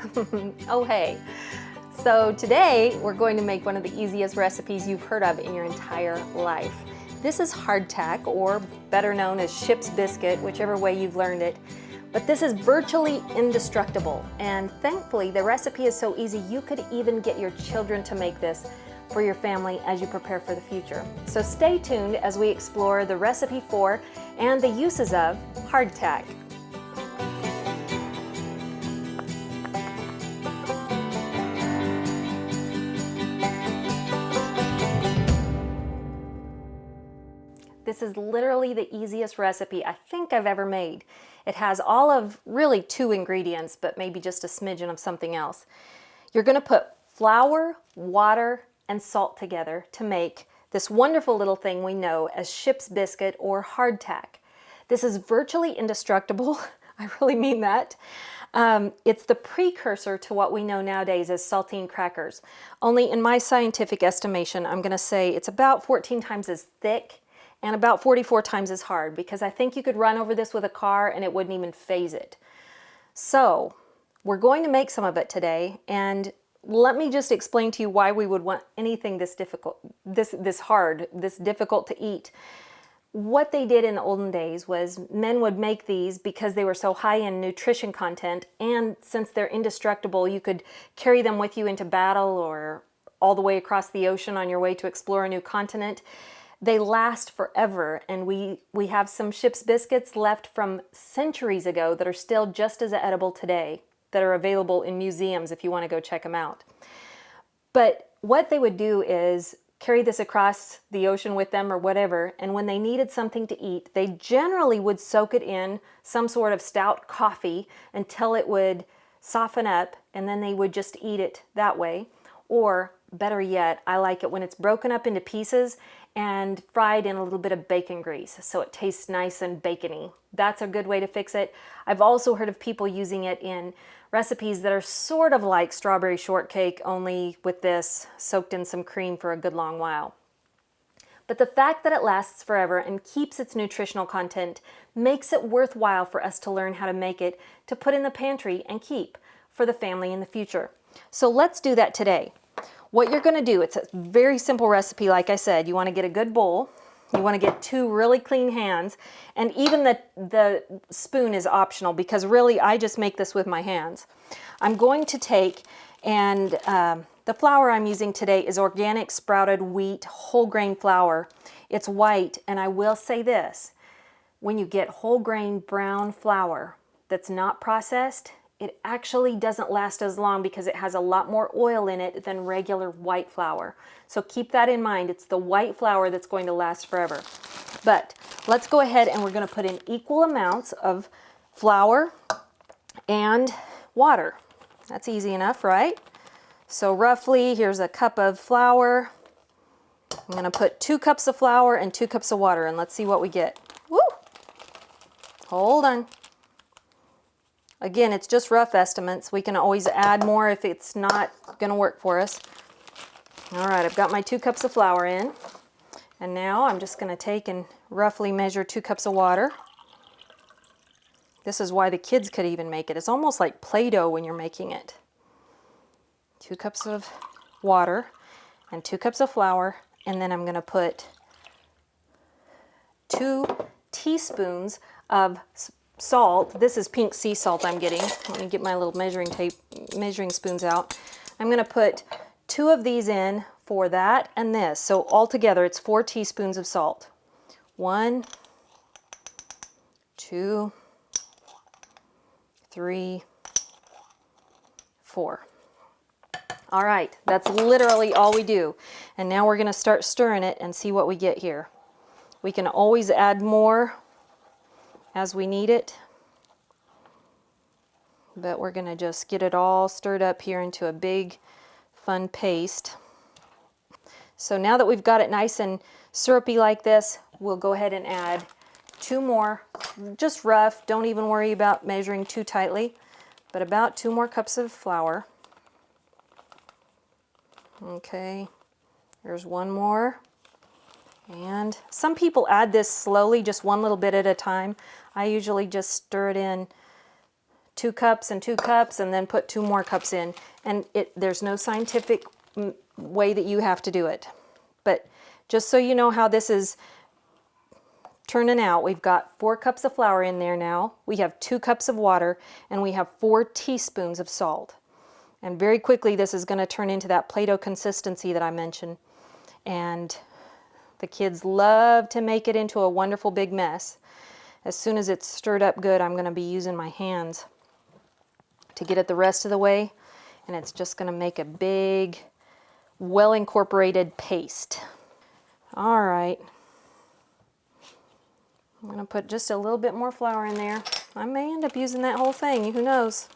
Oh hey! So today we're going to make one of the easiest recipes you've heard of in your entire life. This is hardtack, or better known as ship's biscuit, whichever way you've learned it. But this is virtually indestructible, and thankfully the recipe is so easy you could even get your children to make this for your family as you prepare for the future. So stay tuned as we explore the recipe for and the uses of hardtack. This is literally the easiest recipe I think I've ever made. It has all of really 2 ingredients, but maybe just a smidgen of something else. You're going to put flour, water, and salt together to make this wonderful little thing we know as ship's biscuit or hardtack. This is virtually indestructible. I really mean that. It's the precursor to what we know nowadays as saltine crackers. Only in my scientific estimation, I'm going to say it's about 14 times as thick and about 44 times as hard, because I think you could run over this with a car and it wouldn't even faze it. So we're going to make some of it today, and let me just explain to you why we would want anything this difficult, this hard, this difficult to eat. What they did in the olden days was men would make these because they were so high in nutrition content, and since they're indestructible, you could carry them with you into battle or all the way across the ocean on your way to explore a new continent. They last forever, and we have some ship's biscuits left from centuries ago that are still just as edible today, that are available in museums if you want to go check them out. But what they would do is carry this across the ocean with them or whatever, and when they needed something to eat, they generally would soak it in some sort of stout coffee until it would soften up, and then they would just eat it that way. Or better yet, I like it when it's broken up into pieces and fried in a little bit of bacon grease so it tastes nice and bacony. That's a good way to fix it. I've also heard of people using it in recipes that are sort of like strawberry shortcake, only with this soaked in some cream for a good long while. But the fact that it lasts forever and keeps its nutritional content makes it worthwhile for us to learn how to make it to put in the pantry and keep for the family in the future. So let's do that today. What you're going to do, it's a very simple recipe. Like I said, you want to get a good bowl. You want to get 2 really clean hands, and even the spoon is optional, because really I just make this with my hands. I'm going to take, and the flour I'm using today is organic sprouted wheat whole grain flour. It's white, and I will say this, when you get whole grain brown flour that's not processed, it actually doesn't last as long because it has a lot more oil in it than regular white flour. So keep that in mind. It's the white flour that's going to last forever. But let's go ahead and we're going to put in equal amounts of flour and water. That's easy enough, right? So roughly, here's a cup of flour. I'm going to put 2 cups of flour and 2 cups of water, and let's see what we get. Woo! Hold on. Again, it's just rough estimates. We can always add more if it's not going to work for us. All right, I've got my 2 cups of flour in. And now I'm just going to take and roughly measure 2 cups of water. This is why the kids could even make it. It's almost like Play-Doh when you're making it. 2 cups of water and 2 cups of flour. And then I'm going to put 2 teaspoons of salt. This is pink sea salt I'm getting. Let me get my little measuring spoons out. I'm going to put 2 of these in for that and this. So altogether it's 4 teaspoons of salt. 1, 2, 3, 4. All right, that's literally all we do. And now we're going to start stirring it and see what we get here. We can always add more as we need it, but we're going to just get it all stirred up here into a big fun paste. So now that we've got it nice and syrupy like this, we'll go ahead and add 2 more, just rough, don't even worry about measuring too tightly, but about 2 more cups of flour. Okay, there's 1 more. And some people add this slowly, just 1 little bit at a time. I usually just stir it in 2 cups and 2 cups and then put 2 more cups in. And there's no scientific way that you have to do it. But just so you know how this is turning out, we've got 4 cups of flour in there now. We have 2 cups of water, and we have 4 teaspoons of salt. And very quickly, this is going to turn into that Play-Doh consistency that I mentioned. And the kids love to make it into a wonderful big mess. As soon as it's stirred up good, I'm going to be using my hands to get it the rest of the way. And it's just going to make a big, well-incorporated paste. All right. I'm going to put just a little bit more flour in there. I may end up using that whole thing, who knows?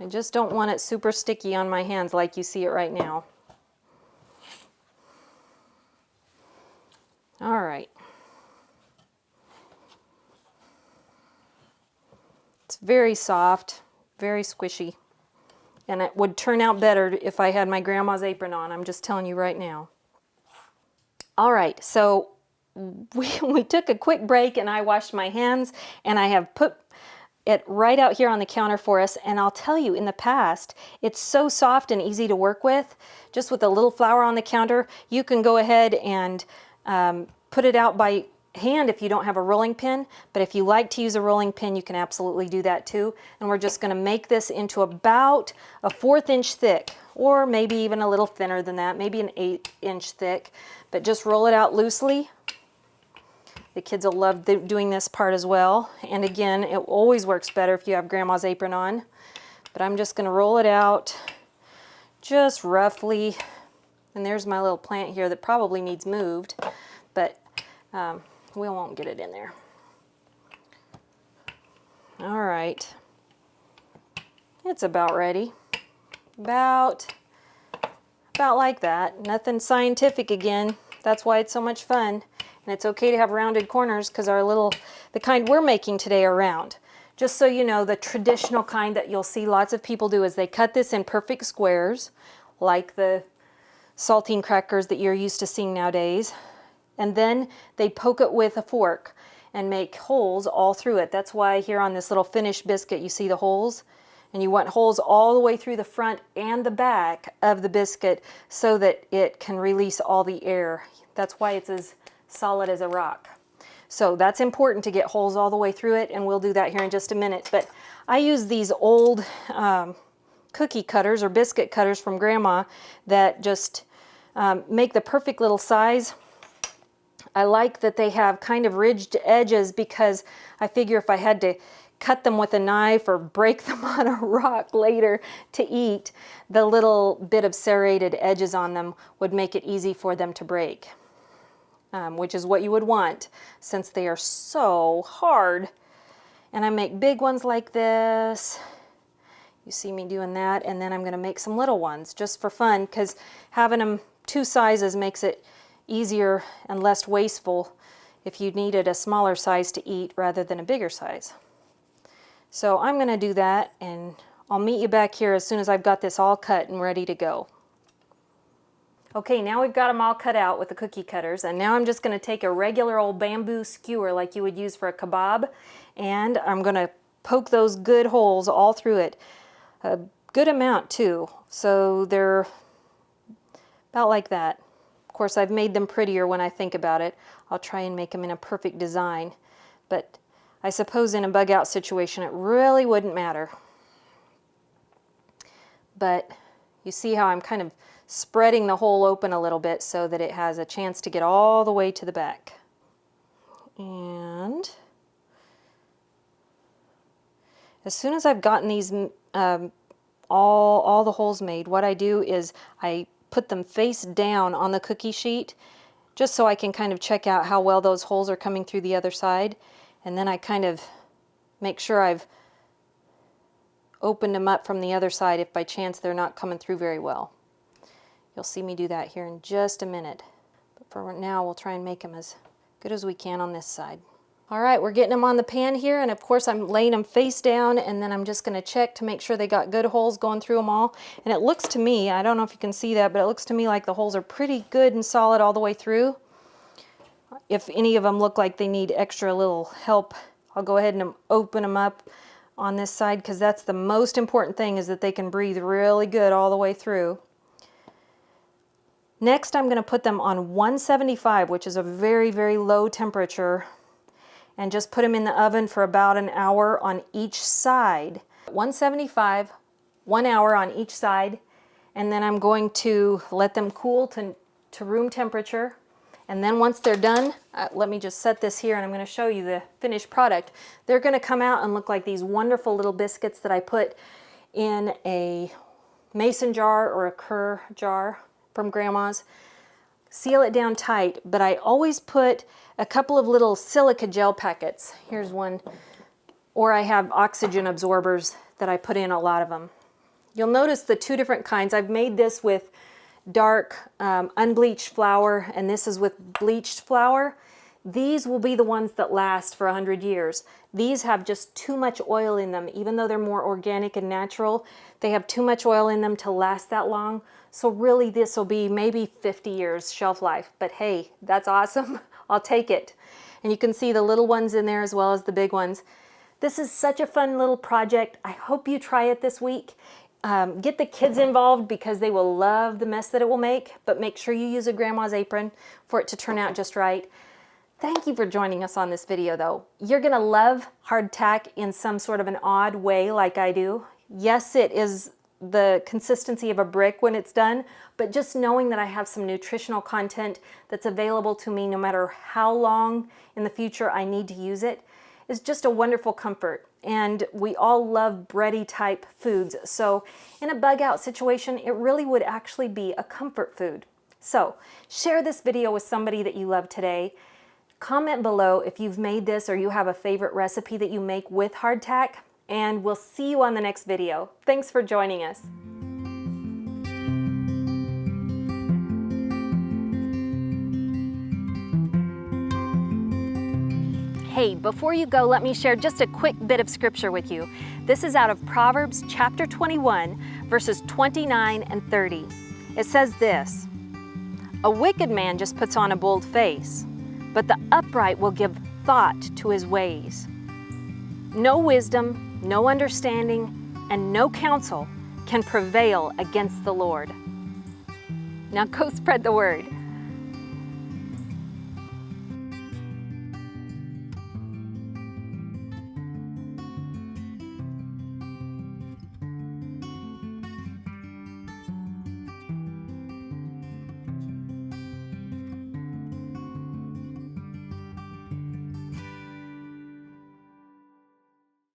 I just don't want it super sticky on my hands like you see it right now. All right. It's very soft, very squishy. And it would turn out better if I had my grandma's apron on. I'm just telling you right now. All right, so we took a quick break and I washed my hands, and I have put it right out here on the counter for us. And I'll tell you, in the past, it's so soft and easy to work with. Just with a little flour on the counter, you can go ahead and put it out by hand if you don't have a rolling pin. But if you like to use a rolling pin, you can absolutely do that too. And we're just going to make this into about a 1/4 inch thick, or maybe even a little thinner than that, maybe an 1/8 inch thick. But just roll it out loosely. The kids will love doing this part as well. And again, it always works better if you have grandma's apron on. But I'm just going to roll it out just roughly. And there's my little plant here that probably needs moved, but we won't get it in there. All right. It's about ready. About like that. Nothing scientific again. That's why it's so much fun. And it's okay to have rounded corners because the kind we're making today are round. Just so you know, the traditional kind that you'll see lots of people do is they cut this in perfect squares, like the saltine crackers that you're used to seeing nowadays. And then they poke it with a fork and make holes all through it. That's why here on this little finished biscuit you see the holes. And you want holes all the way through the front and the back of the biscuit so that it can release all the air. That's why it's as solid as a rock. So that's important to get holes all the way through it, and we'll do that here in just a minute. But I use these old cookie cutters or biscuit cutters from Grandma that just make the perfect little size. I like that they have kind of ridged edges because I figure if I had to cut them with a knife or break them on a rock later to eat, the little bit of serrated edges on them would make it easy for them to break. Which is what you would want since they are so hard. And I make big ones like this. You see me doing that, and then I'm going to make some little ones just for fun because having them 2 sizes makes it easier and less wasteful if you needed a smaller size to eat rather than a bigger size. So I'm going to do that, and I'll meet you back here as soon as I've got this all cut and ready to go. Okay, now we've got them all cut out with the cookie cutters, and now I'm just going to take a regular old bamboo skewer like you would use for a kebab, and I'm going to poke those good holes all through it. A good amount too, so they're about like that. Of course, I've made them prettier when I think about it. I'll try and make them in a perfect design, but I suppose in a bug out situation it really wouldn't matter. But you see how I'm kind of spreading the hole open a little bit so that it has a chance to get all the way to the back. And as soon as I've gotten these all the holes made, what I do is I put them face down on the cookie sheet just so I can kind of check out how well those holes are coming through the other side. And then I kind of make sure I've opened them up from the other side if by chance they're not coming through very well. You'll see me do that here in just a minute. But for now, we'll try and make them as good as we can on this side. All right, we're getting them on the pan here, and of course I'm laying them face down, and then I'm just gonna check to make sure they got good holes going through them all. And it looks to me, I don't know if you can see that, but it looks to me like the holes are pretty good and solid all the way through. If any of them look like they need extra little help, I'll go ahead and open them up on this side, because that's the most important thing, is that they can breathe really good all the way through. Next, I'm going to put them on 175, which is a very, very low temperature, and just put them in the oven for about an hour on each side. 175, 1 hour on each side, and then I'm going to let them cool to room temperature. And then once they're done, let me just set this here, and I'm going to show you the finished product. They're going to come out and look like these wonderful little biscuits that I put in a mason jar or a Kerr jar from Grandma's. Seal it down tight, but I always put a couple of little silica gel packets. Here's one. Or I have oxygen absorbers that I put in a lot of them. You'll notice the two different kinds. I've made this with dark unbleached flour, and this is with bleached flour. These will be the ones that last for 100 years. These have just too much oil in them. Even though they're more organic and natural, they have too much oil in them to last that long. So really this will be maybe 50 years shelf life, but hey, that's awesome. I'll take it. And you can see the little ones in there as well as the big ones. This is such a fun little project. I hope you try it this week. Get the kids involved, because they will love the mess that it will make, but make sure you use a Grandma's apron for it to turn out just right. Thank you for joining us on this video though. You're gonna love hardtack in some sort of an odd way like I do. Yes, it is the consistency of a brick when it's done, but just knowing that I have some nutritional content that's available to me no matter how long in the future I need to use it is just a wonderful comfort. And we all love bready type foods. So in a bug out situation, it really would actually be a comfort food. So share this video with somebody that you love today. Comment below if you've made this or you have a favorite recipe that you make with hardtack, and we'll see you on the next video. Thanks for joining us. Hey, before you go, let me share just a quick bit of scripture with you. This is out of Proverbs chapter 21, verses 29 and 30. It says this: "A wicked man just puts on a bold face, but the upright will give thought to his ways. No wisdom, no understanding, and no counsel can prevail against the Lord." Now go spread the word.